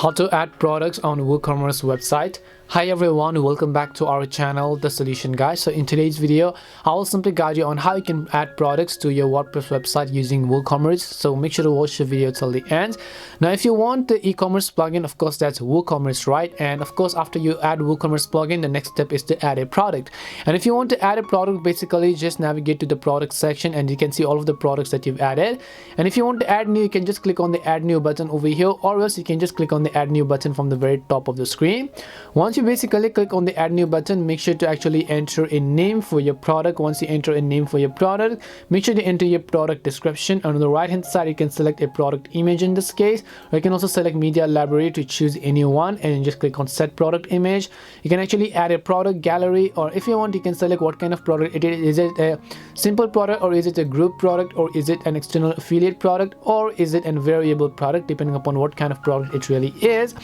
How to add products on WooCommerce website. Hi everyone, welcome back to our channel, The Solution Guy. So in today's video, I will simply guide you on how you can add products to your WordPress website using WooCommerce. So make sure to watch the video till the end. Now if you want the e-commerce plugin, of course that's WooCommerce, right? And of course after you add WooCommerce plugin, the next step is to add a product. And if you want to add a product, basically just navigate to the product section and you can see all of the products that you've added. And if you want to add new, you can just click on the add new button over here, or else you can just click on the add new button from the very top of the screen. Once you basically click on the add new button, make sure to actually enter a name for your product. Once you enter a name for your product, make sure to enter your product description. And on the right hand side, you can select a product image in this case, or you can also select media library to choose any one and just click on set product image. You can actually add a product gallery, or if you want, you can select what kind of product it is. Is it a simple product, or is it a group product, or is it an external affiliate product, or is it a variable product, depending upon what kind of product it really is.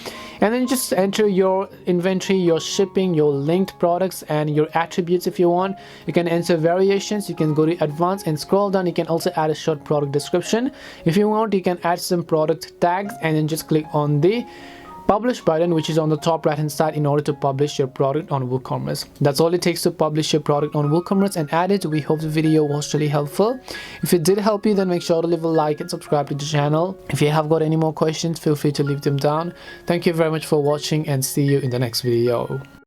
And then just enter your inventory, your shipping, your linked products, and your attributes. If you want, you can enter variations. You can go to advanced and scroll down. You can also add a short product description. If you want, you can add some product tags and then just click on the publish button, which is on the top right hand side, in order to publish your product on WooCommerce. That's all it takes to publish your product on WooCommerce and add it. We hope the video was really helpful. If it did help you, then make sure to leave a like and subscribe to the channel. If you have got any more questions, feel free to leave them down. Thank you very much for watching and see you in the next video.